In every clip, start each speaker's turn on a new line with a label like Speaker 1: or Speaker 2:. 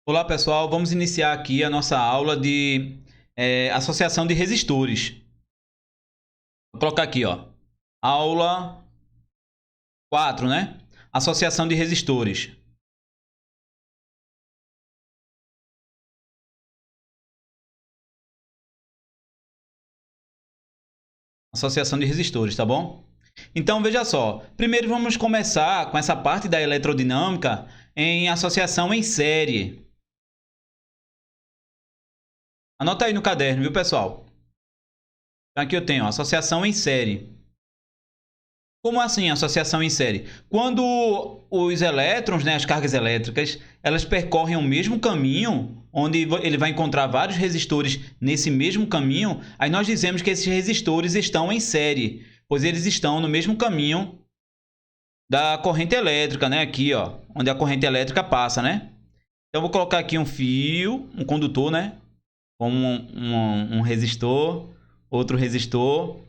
Speaker 1: Olá pessoal, vamos iniciar aqui a nossa aula de associação de resistores. Vou colocar aqui, ó, aula 4, né? Associação de resistores. Associação de resistores, tá bom? Então veja só, primeiro vamos começar com essa parte da eletrodinâmica em associação em série. Anota aí no caderno, viu pessoal? Aqui eu tenho ó, associação em série. Como assim associação em série? Quando os elétrons, né, as cargas elétricas, elas percorrem o mesmo caminho, onde ele vai encontrar vários resistores nesse mesmo caminho, aí nós dizemos que esses resistores estão em série, pois eles estão no mesmo caminho da corrente elétrica, né? Aqui, ó, onde a corrente elétrica passa, né? Então, eu vou colocar aqui um fio, um condutor, né? Com um resistor, outro resistor,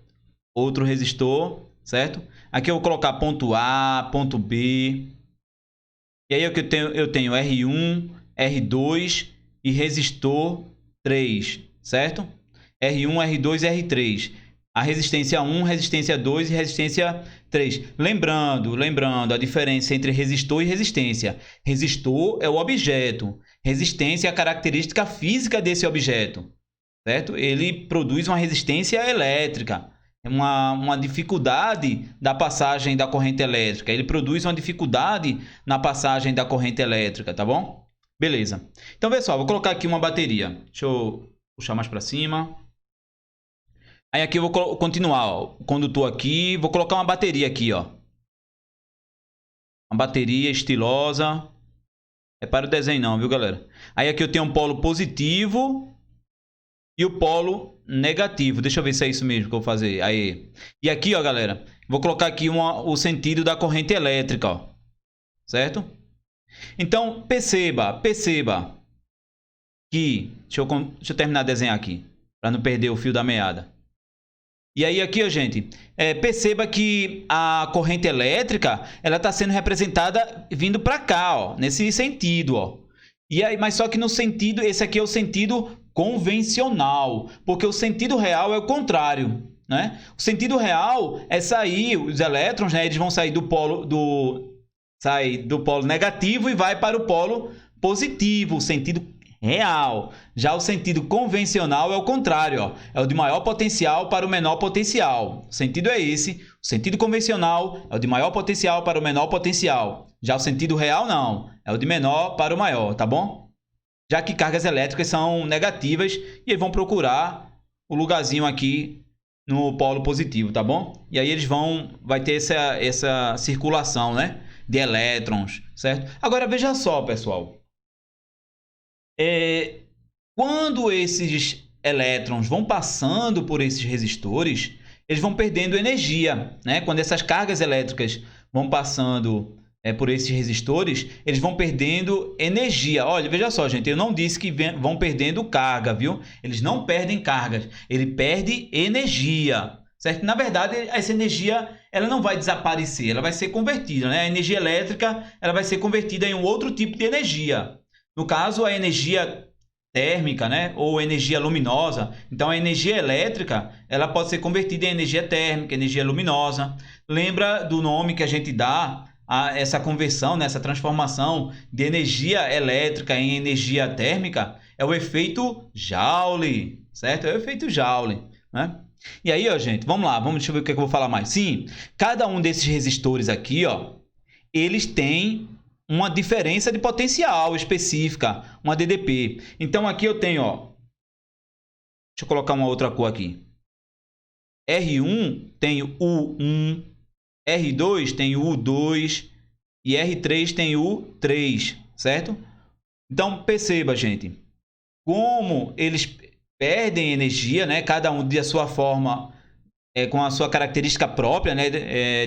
Speaker 1: outro resistor, certo? Aqui eu vou colocar ponto A, ponto B. E aí eu tenho R1, R2 e resistor 3, certo? R1, R2 e R3. A resistência 1, resistência 2 e resistência 3. Lembrando a diferença entre resistor e resistência. Resistor é o objeto. Resistência é a característica física desse objeto, certo? Ele produz uma resistência elétrica, uma dificuldade da passagem da corrente elétrica. Ele produz uma dificuldade na passagem da corrente elétrica, tá bom? Beleza. Então, pessoal, vou colocar aqui uma bateria. Deixa eu puxar mais para cima. Aí aqui eu vou continuar, ó, o condutor aqui, vou colocar uma bateria aqui, ó. Uma bateria estilosa. É para o desenho não, viu, galera? Aí aqui eu tenho um polo positivo e o polo negativo. Deixa eu ver se é isso mesmo que eu vou fazer. Aí. E aqui, ó, galera, vou colocar aqui o sentido da corrente elétrica, ó. Certo? Então, perceba que... Deixa eu terminar de desenhar aqui, para não perder o fio da meada. E aí aqui, ó, gente, perceba que a corrente elétrica, ela está sendo representada vindo para cá, ó, nesse sentido, ó. E aí, mas só que no sentido, esse aqui é o sentido convencional, porque o sentido real é o contrário, né? O sentido real é sair, os elétrons, né, eles vão sair do polo negativo e vai para o polo positivo, o sentido real. Já o sentido convencional é o contrário, ó. É o de maior potencial para o menor potencial. O sentido é esse. O sentido convencional é o de maior potencial para o menor potencial. Já o sentido real não, é o de menor para o maior, tá bom? Já que cargas elétricas são negativas e eles vão procurar o lugarzinho aqui no polo positivo, tá bom? E aí vai ter essa circulação, né, de elétrons, certo? Agora veja só, pessoal. Quando esses elétrons vão passando por esses resistores, eles vão perdendo energia, né? Quando essas cargas elétricas vão passando por esses resistores, eles vão perdendo energia. Olha, veja só, gente, eu não disse que vão perdendo carga, viu? Eles não perdem cargas, ele perde energia, certo? Na verdade, essa energia ela não vai desaparecer, ela vai ser convertida, né? A energia elétrica ela vai ser convertida em um outro tipo de energia. No caso, a energia térmica, né, ou energia luminosa. Então, a energia elétrica ela pode ser convertida em energia térmica, energia luminosa. Lembra do nome que a gente dá a essa conversão, né, essa transformação de energia elétrica em energia térmica? É o efeito Joule, certo? É o efeito Joule, né? E aí, ó, gente, vamos lá, deixa eu ver o que eu vou falar mais. Sim, cada um desses resistores aqui, ó, eles têm uma diferença de potencial específica, uma DDP. Então aqui eu tenho, ó, deixa eu colocar uma outra cor aqui. R1 tem o U1, R2 tem o U2 e R3 tem o U3, certo? Então perceba, gente, como eles perdem energia, né? Cada um de sua forma, com a sua característica própria, né?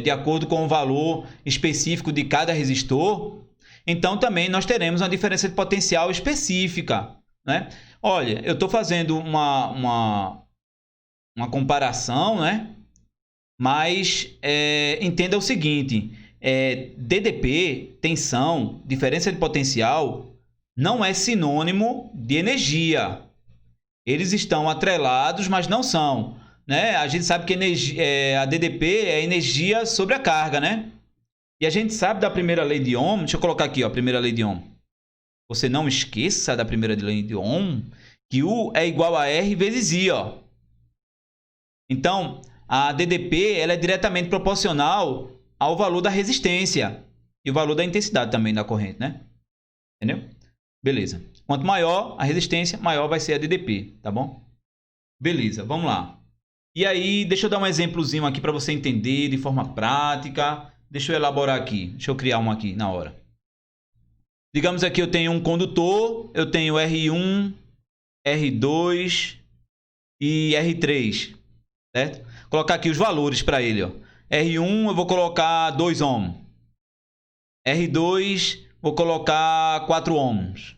Speaker 1: De acordo com o valor específico de cada resistor. Então, também nós teremos uma diferença de potencial específica, né? Olha, eu estou fazendo uma comparação, né? Mas entenda o seguinte, DDP, tensão, diferença de potencial, não é sinônimo de energia. Eles estão atrelados, mas não são, né? A gente sabe que a DDP é energia sobre a carga, né? E a gente sabe da primeira lei de Ohm. Deixa eu colocar aqui, ó, a primeira lei de Ohm. Você não esqueça da primeira lei de Ohm, que U é igual a R vezes I, ó. Então, a DDP ela é diretamente proporcional ao valor da resistência e o valor da intensidade também da corrente, né? Entendeu? Beleza. Quanto maior a resistência, maior vai ser a DDP, tá bom? Beleza, vamos lá. E aí, deixa eu dar um exemplozinho aqui para você entender de forma prática. Deixa eu elaborar aqui. Deixa eu criar um aqui na hora. Digamos aqui eu tenho um condutor, eu tenho R1, R2 e R3, certo? Vou colocar aqui os valores para ele, ó. R1 eu vou colocar 2 ohms. R2 vou colocar 4 ohms.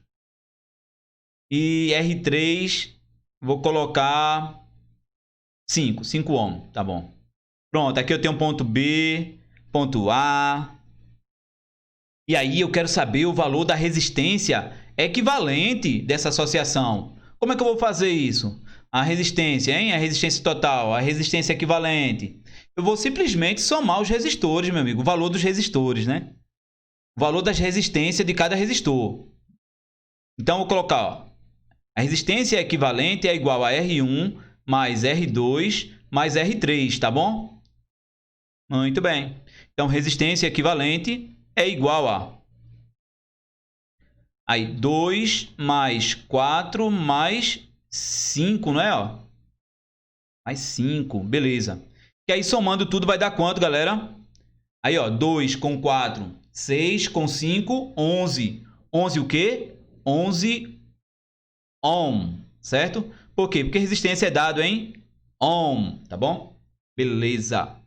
Speaker 1: E R3 vou colocar 5 ohms, tá bom. Pronto, aqui eu tenho ponto B, ponto A. E aí eu quero saber o valor da resistência equivalente dessa associação. Como é que eu vou fazer isso? A resistência, hein? A resistência total, a resistência equivalente. Eu vou simplesmente somar os resistores, meu amigo. O valor dos resistores, né? O valor das resistências de cada resistor. Então, eu vou colocar, ó, a resistência equivalente é igual a R1 mais R2 mais R3, tá bom? Muito bem. Então, resistência equivalente é igual a... Aí, 2 mais 4 mais 5, não é? Ó? Mais 5, beleza. E aí, somando tudo, vai dar quanto, galera? Aí, ó, 2 com 4, 6 com 5, 11. 11 o quê? 11 ohm, certo? Por quê? Porque resistência é dado em ohm, tá bom? Beleza.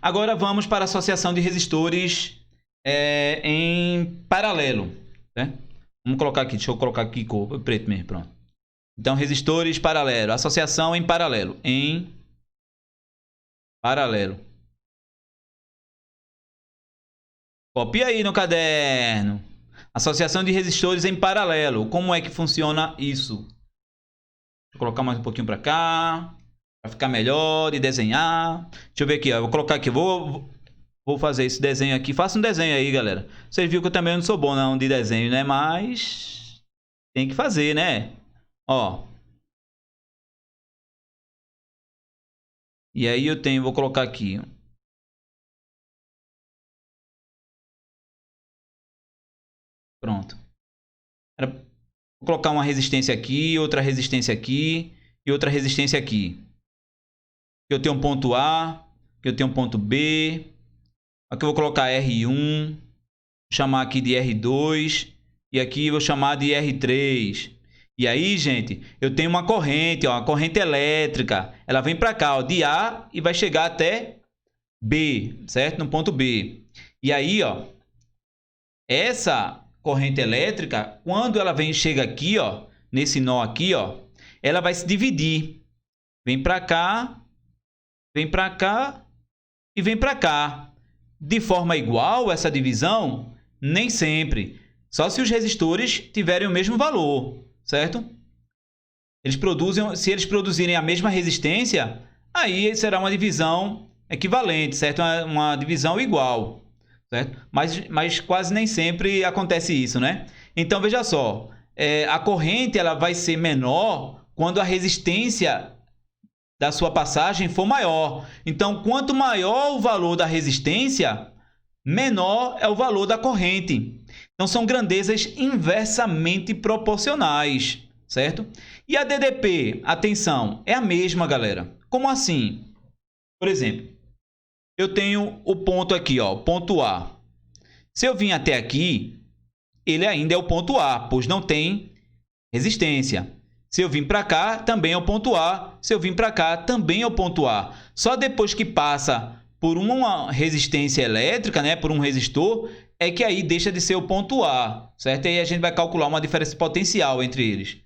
Speaker 1: Agora vamos para a associação de resistores em paralelo, né? Vamos colocar aqui, deixa eu colocar aqui cor preto mesmo, pronto. Então, resistores paralelo, associação em paralelo, Copia aí no caderno. Associação de resistores em paralelo. Como é que funciona isso? Deixa eu colocar mais um pouquinho para cá, para ficar melhor de desenhar. Deixa eu ver aqui, ó. Eu vou colocar aqui, vou fazer esse desenho aqui. Faça um desenho aí, galera. Vocês viram que eu também não sou bom não de desenho, né? Mas tem que fazer, né? Ó. E aí eu tenho, vou colocar aqui. Pronto. Vou colocar uma resistência aqui, outra resistência aqui e outra resistência aqui. Eu tenho um ponto A, eu tenho um ponto B. Aqui eu vou colocar R1, vou chamar aqui de R2 e aqui eu vou chamar de R3. E aí, gente, eu tenho uma corrente, ó, uma corrente elétrica. Ela vem para cá, ó, de A e vai chegar até B, certo? No ponto B. E aí, ó, essa corrente elétrica, quando ela chega aqui, ó, nesse nó aqui, ó, ela vai se dividir. Vem para cá e vem para cá. De forma igual essa divisão? Nem sempre. Só se os resistores tiverem o mesmo valor, certo? Se eles produzirem a mesma resistência, aí será uma divisão equivalente, certo? Uma divisão igual, certo? Mas quase nem sempre acontece isso, né? Então, veja só, a corrente ela vai ser menor quando a resistência da sua passagem for maior. Então, quanto maior o valor da resistência, menor é o valor da corrente. Então, são grandezas inversamente proporcionais, certo? E a DDP, atenção, é a mesma, galera. Como assim? Por exemplo, eu tenho o ponto aqui, ó, ponto A. Se eu vim até aqui, ele ainda é o ponto A, pois não tem resistência. Se eu vim para cá, também é o ponto A. Se eu vim para cá, também é o ponto A. Só depois que passa por uma resistência elétrica, né, por um resistor, é que aí deixa de ser o ponto A, certo? E aí a gente vai calcular uma diferença potencial entre eles,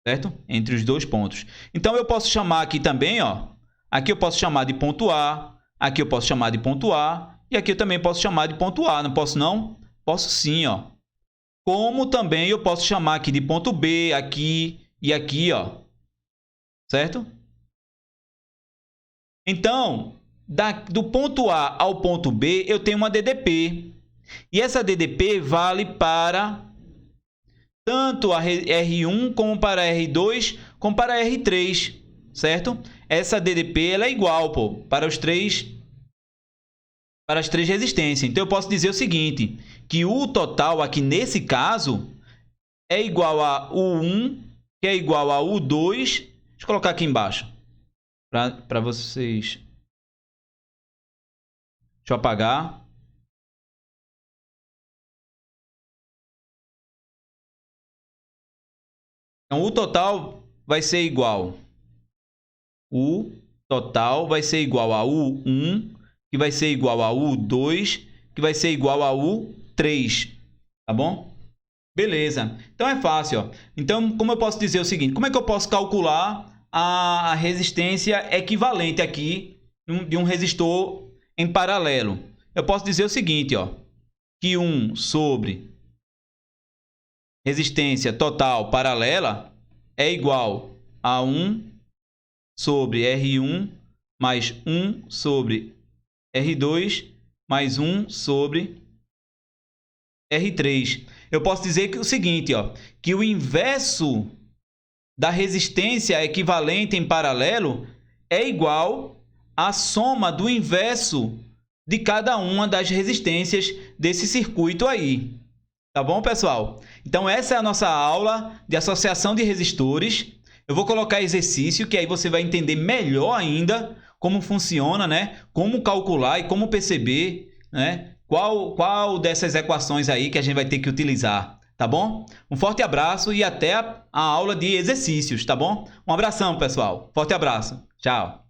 Speaker 1: certo? Entre os dois pontos. Então, eu posso chamar aqui também, ó, aqui eu posso chamar de ponto A, aqui eu posso chamar de ponto A, e aqui eu também posso chamar de ponto A, não posso não? Posso sim, ó. como também eu posso chamar aqui de ponto B, aqui e aqui, ó. Certo? Então, do ponto A ao ponto B, eu tenho uma DDP. E essa DDP vale para tanto a R1 como para a R2, como para a R3, certo? Essa DDP ela é igual, pô, para as três resistências. Então, eu posso dizer o seguinte, que o total aqui nesse caso é igual a U1, que é igual a U2. Deixa eu colocar aqui embaixo, para vocês. Deixa eu apagar. Então, o total vai ser igual. O total vai ser igual a U1, que vai ser igual a U2, que vai ser igual a U3. Tá bom? Beleza. Então, é fácil, ó. Então, como eu posso dizer o seguinte? Como é que eu posso calcular a resistência equivalente aqui de um resistor em paralelo? Eu posso dizer o seguinte, ó. Que 1 sobre resistência total paralela é igual a 1 sobre R1 mais 1 sobre R2 mais 1 sobre R3. Eu posso dizer que o seguinte, ó, que o inverso da resistência equivalente em paralelo é igual à soma do inverso de cada uma das resistências desse circuito aí. Tá bom, pessoal? Então, essa é a nossa aula de associação de resistores. Eu vou colocar exercício, que aí você vai entender melhor ainda como funciona, né? Como calcular e como perceber, né? Qual dessas equações aí que a gente vai ter que utilizar, tá bom? Um forte abraço e até a aula de exercícios, tá bom? Um abração, pessoal. Forte abraço. Tchau.